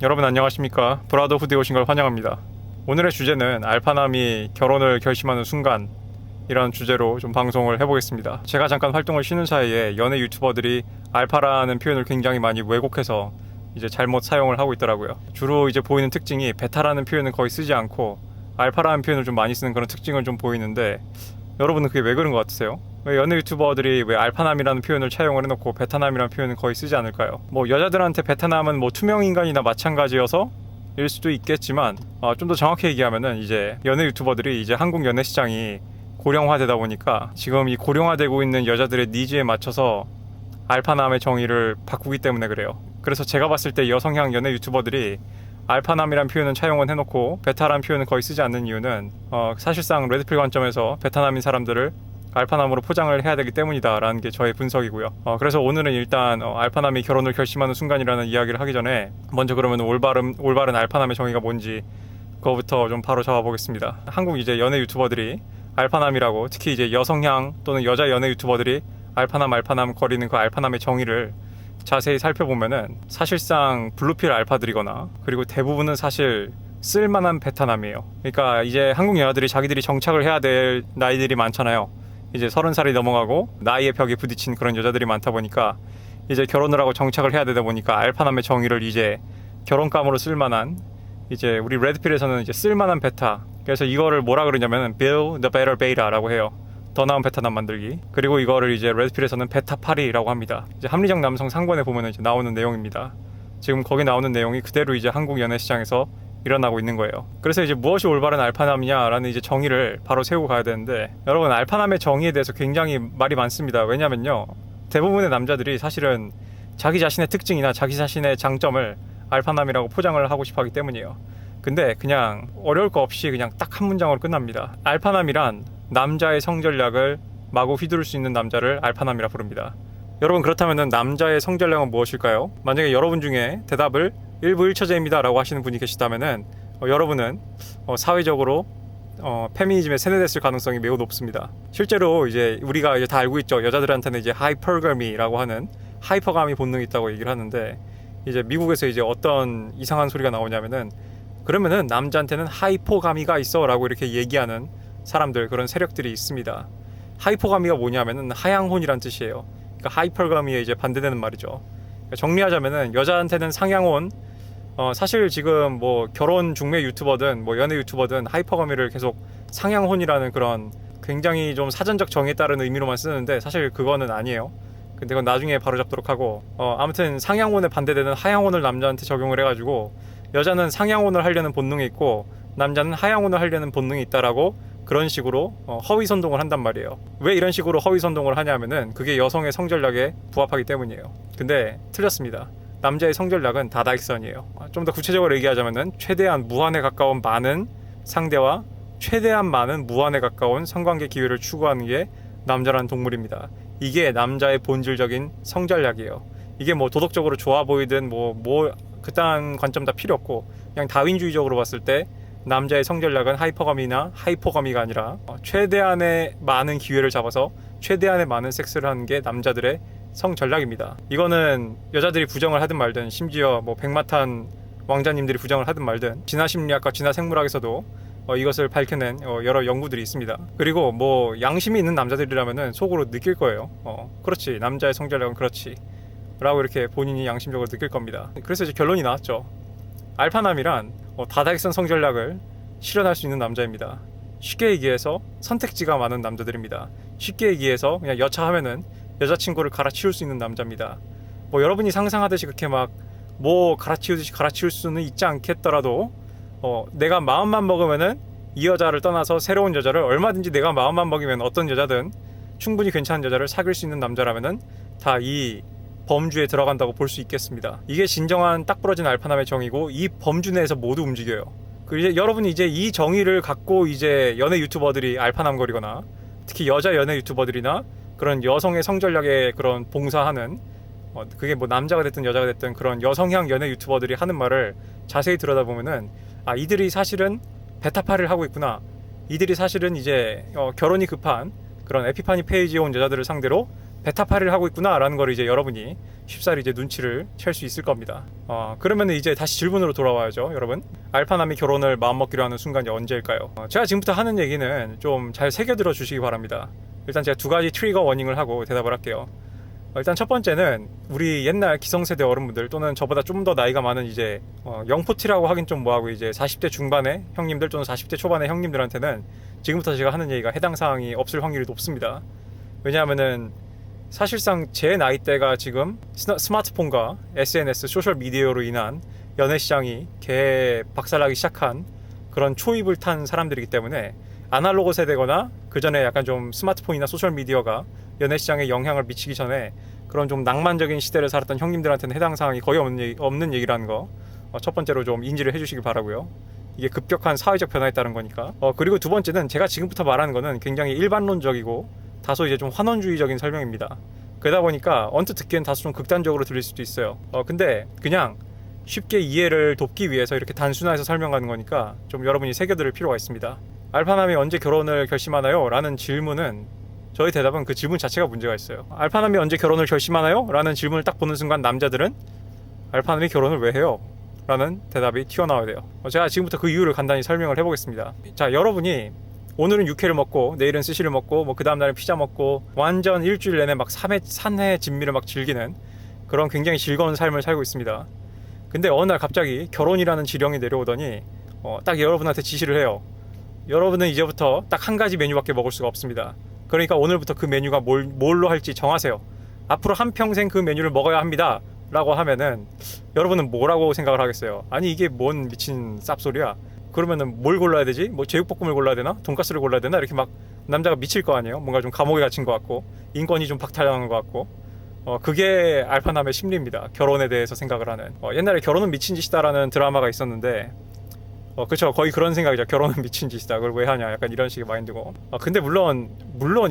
여러분 안녕하십니까? 브라더후드에 오신 걸 환영합니다. 오늘의 주제는 알파남이 결혼을 결심하는 순간 이런 주제로 좀 방송을 해보겠습니다. 제가 잠깐 활동을 쉬는 사이에 연예 유튜버들이 알파라는 표현을 굉장히 많이 왜곡해서 이제 잘못 사용을 하고 있더라고요. 주로 이제 보이는 특징이 베타라는 표현은 거의 쓰지 않고 알파라는 표현을 좀 많이 쓰는 그런 특징을 좀 보이는데, 여러분은 그게 왜 그런 것 같으세요? 왜 연예 유튜버들이 왜 알파남이라는 표현을 차용을 해놓고 베타남이라는 표현은 거의 쓰지 않을까요? 뭐 여자들한테 베타남은 뭐 투명인간이나 마찬가지여서 일 수도 있겠지만, 좀 더 정확히 얘기하면은 이제 연예 유튜버들이 이제 한국 연예 시장이 고령화되다 보니까 지금 이 고령화되고 있는 여자들의 니즈에 맞춰서 알파남의 정의를 바꾸기 때문에 그래요. 그래서 제가 봤을 때 여성향 연예 유튜버들이 알파남이란 표현은 차용은 해놓고 베타란 표현은 거의 쓰지 않는 이유는 사실상 레드필 관점에서 베타남인 사람들을 알파남으로 포장을 해야 되기 때문이다 라는 게 저의 분석이고요. 그래서 오늘은 일단 알파남이 결혼을 결심하는 순간이라는 이야기를 하기 전에 먼저 그러면 올바른 알파남의 정의가 뭔지 그거부터 좀 바로 잡아보겠습니다. 한국 이제 연예 유튜버들이 알파남이라고, 특히 이제 여성향 또는 여자 연예 유튜버들이 알파남 거리는 그 알파남의 정의를 자세히 살펴보면은 사실상 블루필 알파들이거나, 그리고 대부분은 사실 쓸만한 베타남이에요. 그러니까 이제 한국 여자들이 자기들이 정착을 해야 될 나이들이 많잖아요. 이제 30살이 넘어가고 나이의 벽에 부딪힌 그런 여자들이 많다 보니까 이제 결혼을 하고 정착을 해야 되다 보니까 알파남의 정의를 이제 결혼감으로 쓸만한, 이제 우리 레드필에서는 이제 쓸만한 베타, 그래서 이거를 뭐라 그러냐면은 build the better beta라고 해요. 더 나은 베타남 만들기. 그리고 이거를 이제 레드필에서는 베타파리라고 합니다. 이제 합리적 남성 상권에 보면은 이제 나오는 내용입니다. 지금 거기 나오는 내용이 그대로 이제 한국 연예 시장에서 일어나고 있는 거예요. 그래서 이제 무엇이 올바른 알파남이냐라는 이제 정의를 바로 세우고 가야 되는데, 여러분 알파남의 정의에 대해서 굉장히 말이 많습니다. 왜냐면요, 대부분의 남자들이 사실은 자기 자신의 특징이나 자기 자신의 장점을 알파남이라고 포장을 하고 싶어 하기 때문이에요. 근데 그냥 어려울 거 없이 그냥 딱 한 문장으로 끝납니다. 알파남이란 남자의 성전략을 마구 휘두를 수 있는 남자를 알파남이라 부릅니다. 여러분, 그렇다면 남자의 성전략은 무엇일까요? 만약에 여러분 중에 대답을 일부 1처제입니다 라고 하시는 분이 계시다면은 여러분은 사회적으로 페미니즘에 세뇌됐을 가능성이 매우 높습니다. 실제로 이제 우리가 이제 다 알고 있죠. 여자들한테는 이제 하이퍼가미라고 하는 하이퍼가미 본능이 있다고 얘기를 하는데, 이제 미국에서 이제 어떤 이상한 소리가 나오냐면은, 그러면은 남자한테는 하이포가미가 있어 라고 이렇게 얘기하는 사람들, 그런 세력들이 있습니다. 하이포가미가 뭐냐면은 하향혼이란 뜻이에요. 그러니까 하이퍼가미에 이제 반대되는 말이죠. 그러니까 정리하자면은 여자한테는 상향혼, 사실 지금 뭐 결혼 중매 유튜버든 뭐 연예 유튜버든 하이퍼가미를 계속 상향혼이라는 그런 굉장히 좀 사전적 정의에 따른 의미로만 쓰는데, 사실 그거는 아니에요. 근데 그건 나중에 바로잡도록 하고, 아무튼 상향혼에 반대되는 하향혼을 남자한테 적용을 해가지고 여자는 상향혼을 하려는 본능이 있고 남자는 하향혼을 하려는 본능이 있다라고 그런 식으로 허위 선동을 한단 말이에요. 왜 이런 식으로 허위 선동을 하냐면은 그게 여성의 성전략에 부합하기 때문이에요. 근데 틀렸습니다. 남자의 성전략은 다다익선이에요. 좀 더 구체적으로 얘기하자면은 최대한 무한에 가까운 많은 상대와 최대한 많은 무한에 가까운 성관계 기회를 추구하는 게 남자라는 동물입니다. 이게 남자의 본질적인 성전략이에요. 이게 뭐 도덕적으로 좋아 보이든 뭐 그딴 관점 다 필요 없고, 그냥 다윈주의적으로 봤을 때 남자의 성전략은 하이퍼가미나 하이포가미가 아니라 최대한의 많은 기회를 잡아서 최대한의 많은 섹스를 하는 게 남자들의 성전략입니다. 이거는 여자들이 부정을 하든 말든, 심지어 뭐 백마탄 왕자님들이 부정을 하든 말든, 진화심리학과 진화생물학에서도 이것을 밝혀낸 여러 연구들이 있습니다. 그리고 뭐 양심이 있는 남자들이라면은 속으로 느낄 거예요. 그렇지, 남자의 성전략은 그렇지 라고 이렇게 본인이 양심적으로 느낄 겁니다. 그래서 이제 결론이 나왔죠. 알파남이란 다다익선 성전략을 실현할 수 있는 남자입니다. 쉽게 얘기해서 선택지가 많은 남자들입니다. 쉽게 얘기해서 그냥 여차하면은 여자친구를 갈아치울 수 있는 남자입니다. 뭐 여러분이 상상하듯이 그렇게 막 뭐 갈아치우듯이 갈아치울 수는 있지 않겠더라도, 내가 마음만 먹으면은 이 여자를 떠나서 새로운 여자를, 얼마든지 내가 마음만 먹이면 어떤 여자든 충분히 괜찮은 여자를 사귈 수 있는 남자라면은 다 이 범주에 들어간다고 볼 수 있겠습니다. 이게 진정한 딱 부러진 알파남의 정의고, 이 범주 내에서 모두 움직여요. 이제 여러분이 이제 이 정의를 갖고 이제 연예 유튜버들이 알파남거리거나, 특히 여자 연예 유튜버들이나 그런 여성의 성전략에 그런 봉사하는, 그게 뭐 남자가 됐든 여자가 됐든 그런 여성향 연예 유튜버들이 하는 말을 자세히 들여다보면은, 이들이 사실은 베타파를 하고 있구나. 이들이 사실은 이제 결혼이 급한 그런 에피파니 페이지에 온 여자들을 상대로 베타파리를 하고 있구나라는 걸 이제 여러분이 쉽사리 이제 눈치를 챌 수 있을 겁니다. 그러면 이제 다시 질문으로 돌아와야죠, 여러분. 알파남이 결혼을 마음먹기로 하는 순간이 언제일까요? 제가 지금부터 하는 얘기는 좀 잘 새겨들어 주시기 바랍니다. 일단 제가 두 가지 트리거 워닝을 하고 대답을 할게요. 일단 첫 번째는 우리 옛날 기성세대 어른분들 또는 저보다 좀 더 나이가 많은 이제 영포티라고 하긴 좀 뭐하고 이제 40대 중반의 형님들 또는 40대 초반의 형님들한테는 지금부터 제가 하는 얘기가 해당 사항이 없을 확률이 높습니다. 왜냐하면은 사실상 제 나이대가 지금 스마트폰과 SNS, 소셜미디어로 인한 연애시장이 개 박살나기 시작한 그런 초입을 탄 사람들이기 때문에 아날로그 세대거나 그 전에 약간 좀 스마트폰이나 소셜미디어가 연애시장에 영향을 미치기 전에 그런 좀 낭만적인 시대를 살았던 형님들한테는 해당 사항이 거의 없는 얘기라는 거 첫 번째로 좀 인지를 해주시기 바라고요. 이게 급격한 사회적 변화에 따른 거니까. 그리고 두 번째는 제가 지금부터 말하는 거는 굉장히 일반론적이고 다소 이제 좀 환원주의적인 설명입니다. 그러다 보니까 언뜻 듣기엔 다소 좀 극단적으로 들릴 수도 있어요. 근데 그냥 쉽게 이해를 돕기 위해서 이렇게 단순화해서 설명하는 거니까 좀 여러분이 새겨들을 필요가 있습니다. 알파남이 언제 결혼을 결심하나요? 라는 질문은 저희 대답은 그 질문 자체가 문제가 있어요. 알파남이 언제 결혼을 결심하나요? 라는 질문을 딱 보는 순간 남자들은 알파남이 결혼을 왜 해요? 라는 대답이 튀어나와야 돼요. 제가 지금부터 그 이유를 간단히 설명을 해보겠습니다. 자, 여러분이 오늘은 육회를 먹고 내일은 스시를 먹고 뭐 그 다음날은 피자 먹고 완전 일주일 내내 막 산해 진미를 막 즐기는 그런 굉장히 즐거운 삶을 살고 있습니다. 근데 어느 날 갑자기 결혼이라는 지령이 내려오더니 딱 여러분한테 지시를 해요. 여러분은 이제부터 딱 한 가지 메뉴밖에 먹을 수가 없습니다. 그러니까 오늘부터 그 메뉴가 뭘로 할지 정하세요. 앞으로 한평생 그 메뉴를 먹어야 합니다 라고 하면은 여러분은 뭐라고 생각을 하겠어요? 아니 이게 뭔 미친 쌉소리야. 그러면은 뭘 골라야 되지? 뭐 제육볶음을 골라야 되나? 돈가스를 골라야 되나? 이렇게 막 남자가 미칠 거 아니에요? 뭔가 좀 감옥에 갇힌 것 같고 인권이 좀 박탈당한 것 같고 그게 알파남의 심리입니다. 결혼에 대해서 생각을 하는. 옛날에 결혼은 미친 짓이다라는 드라마가 있었는데 그쵸, 거의 그런 생각이죠. 결혼은 미친 짓이다, 그걸 왜 하냐, 약간 이런 식의 마인드고. 근데 물론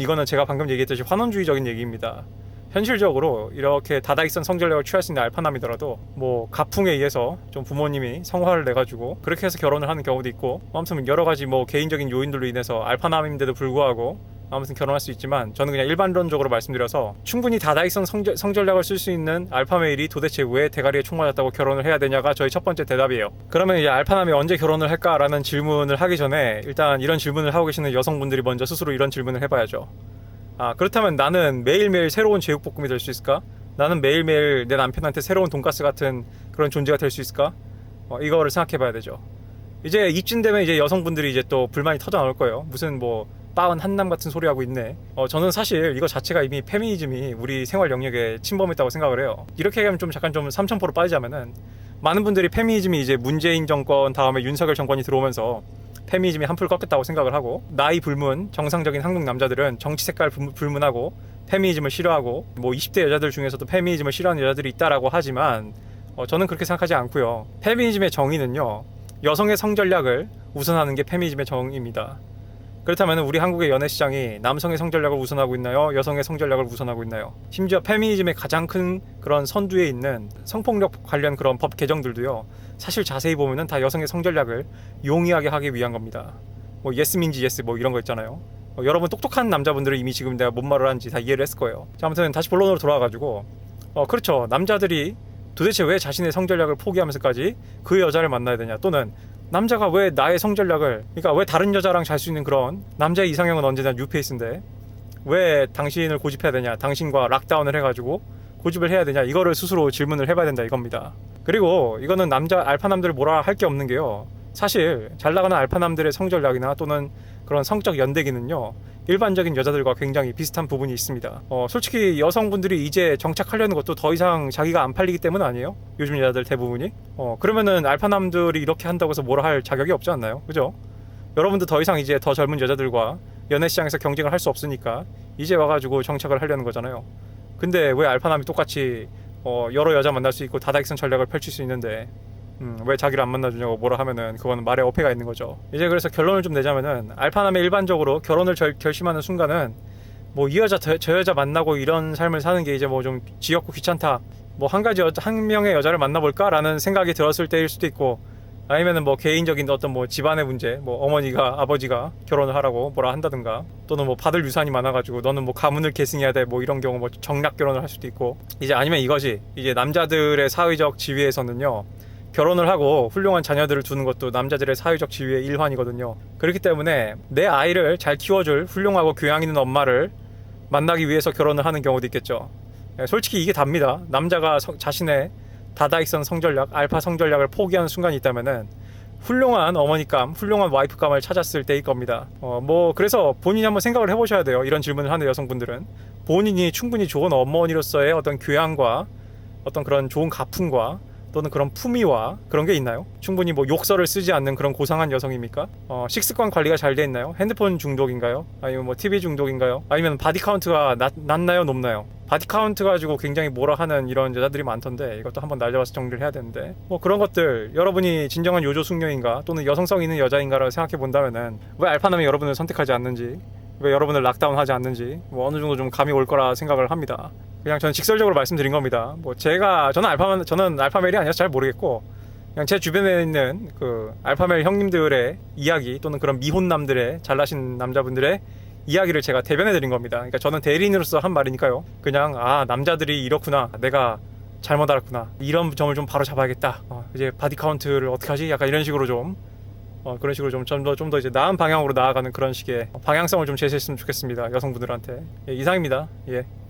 이거는 제가 방금 얘기했듯이 환원주의적인 얘기입니다. 현실적으로 이렇게 다다익선 성전력을 취할 수 있는 알파남이더라도 뭐 가풍에 의해서 좀 부모님이 성화를 내가지고 그렇게 해서 결혼을 하는 경우도 있고, 아무튼 여러 가지 뭐 개인적인 요인들로 인해서 알파남인데도 불구하고 아무튼 결혼할 수 있지만, 저는 그냥 일반론적으로 말씀드려서 충분히 다다익선 성전략을 쓸 수 있는 알파메일이 도대체 왜 대가리에 총 맞았다고 결혼을 해야 되냐가 저희 첫 번째 대답이에요. 그러면 이제 알파남이 언제 결혼을 할까라는 질문을 하기 전에 일단 이런 질문을 하고 계시는 여성분들이 먼저 스스로 이런 질문을 해봐야죠. 그렇다면 나는 매일매일 새로운 제육볶음이 될 수 있을까? 나는 매일매일 내 남편한테 새로운 돈가스 같은 그런 존재가 될 수 있을까? 이거를 생각해 봐야 되죠. 이제 이쯤 되면 이제 여성분들이 이제 또 불만이 터져 나올 거예요. 무슨 뭐 빠은 한남 같은 소리 하고 있네. 저는 사실 이거 자체가 이미 페미니즘이 우리 생활 영역에 침범했다고 생각을 해요. 이렇게 하면 좀 잠깐 좀 삼천포로 빠지자면은, 많은 분들이 페미니즘이 이제 문재인 정권 다음에 윤석열 정권이 들어오면서 페미니즘이 한풀 꺾였다고 생각을 하고, 나이 불문 정상적인 한국 남자들은 정치 색깔 불문하고 페미니즘을 싫어하고, 뭐 20대 여자들 중에서도 페미니즘을 싫어하는 여자들이 있다라고 하지만 저는 그렇게 생각하지 않고요. 페미니즘의 정의는요, 여성의 성전략을 우선하는 게 페미니즘의 정의입니다. 그렇다면 우리 한국의 연애시장이 남성의 성전략을 우선하고 있나요? 여성의 성전략을 우선하고 있나요? 심지어 페미니즘의 가장 큰 그런 선두에 있는 성폭력 관련 그런 법 개정들도요, 사실 자세히 보면은 다 여성의 성전략을 용이하게 하기 위한 겁니다. 뭐 예스민지 예스 뭐 이런 거 있잖아요. 여러분 똑똑한 남자분들은 이미 지금 내가 뭔 말을 하는지 다 이해를 했을 거예요. 자, 아무튼 다시 본론으로 돌아와가지고 그렇죠. 남자들이 도대체 왜 자신의 성전략을 포기하면서까지 그 여자를 만나야 되냐, 또는 남자가 왜 나의 성전략을, 그러니까 왜 다른 여자랑 잘 수 있는 그런 남자의 이상형은 언제나 뉴페이스인데 왜 당신을 고집해야 되냐, 당신과 락다운을 해가지고 고집을 해야 되냐, 이거를 스스로 질문을 해봐야 된다 이겁니다. 그리고 이거는 남자 알파남들 뭐라 할 게 없는 게요, 사실 잘 나가는 알파남들의 성전략이나 또는 그런 성적 연대기는요, 일반적인 여자들과 굉장히 비슷한 부분이 있습니다. 솔직히 여성분들이 이제 정착하려는 것도 더 이상 자기가 안 팔리기 때문 아니에요? 요즘 여자들 대부분이. 그러면은 알파남들이 이렇게 한다고 해서 뭐라 할 자격이 없지 않나요? 그죠? 여러분도 더 이상 이제 더 젊은 여자들과 연애시장에서 경쟁을 할 수 없으니까 이제 와가지고 정착을 하려는 거잖아요. 근데 왜 알파남이 똑같이 여러 여자 만날 수 있고 다다익선 전략을 펼칠 수 있는데 왜 자기를 안 만나주냐고 뭐라 하면은 그거는 말에 어폐가 있는 거죠. 이제 그래서 결론을 좀 내자면은, 알파남의 일반적으로 결혼을 결심하는 순간은 뭐 이 여자 저 여자 만나고 이런 삶을 사는 게 이제 뭐 좀 지겹고 귀찮다, 뭐 한 명의 여자를 만나볼까 라는 생각이 들었을 때일 수도 있고, 아니면은 뭐 개인적인 어떤 뭐 집안의 문제, 뭐 어머니가 아버지가 결혼을 하라고 뭐라 한다든가, 또는 뭐 받을 유산이 많아가지고 너는 뭐 가문을 계승해야 돼, 뭐 이런 경우 뭐 정략 결혼을 할 수도 있고. 이제 아니면 이것이 이제 남자들의 사회적 지위에서는요, 결혼을 하고 훌륭한 자녀들을 두는 것도 남자들의 사회적 지위의 일환이거든요. 그렇기 때문에 내 아이를 잘 키워줄 훌륭하고 교양 있는 엄마를 만나기 위해서 결혼을 하는 경우도 있겠죠. 솔직히 이게 답니다. 남자가 자신의 다다익선 성전략, 알파 성전략을 포기하는 순간이 있다면은 훌륭한 어머니감, 훌륭한 와이프감을 찾았을 때일 겁니다. 뭐 그래서 본인이 한번 생각을 해보셔야 돼요. 이런 질문을 하는 여성분들은 본인이 충분히 좋은 어머니로서의 어떤 교양과 어떤 그런 좋은 가풍과 또는 그런 품위와 그런 게 있나요? 충분히 뭐 욕설을 쓰지 않는 그런 고상한 여성입니까? 식습관 관리가 잘 돼 있나요? 핸드폰 중독인가요? 아니면 뭐 TV 중독인가요? 아니면 바디 카운트가 낮나요? 높나요? 바디 카운트 가지고 굉장히 뭐라 하는 이런 여자들이 많던데, 이것도 한번 날려봐서 정리를 해야 되는데, 뭐 그런 것들, 여러분이 진정한 요조 숙녀인가 또는 여성성 있는 여자인가를 생각해 본다면은 왜 알파남이 여러분을 선택하지 않는지, 왜 여러분을 락다운하지 않는지 뭐 어느 정도 좀 감이 올 거라 생각을 합니다. 그냥 저는 직설적으로 말씀드린 겁니다. 뭐 저는 알파멜이 아니어서 잘 모르겠고, 그냥 제 주변에 있는 그 알파멜 형님들의 이야기 또는 그런 미혼남들의, 잘나신 남자분들의 이야기를 제가 대변해 드린 겁니다. 그러니까 저는 대리인으로서 한 말이니까요. 그냥 남자들이 이렇구나, 내가 잘못 알았구나, 이런 점을 좀 바로 잡아야겠다, 이제 바디 카운트를 어떻게 하지? 약간 이런 식으로 좀 그런 식으로 좀 더 이제 나은 방향으로 나아가는 그런 식의 방향성을 좀 제시했으면 좋겠습니다. 여성분들한테. 예, 이상입니다. 예.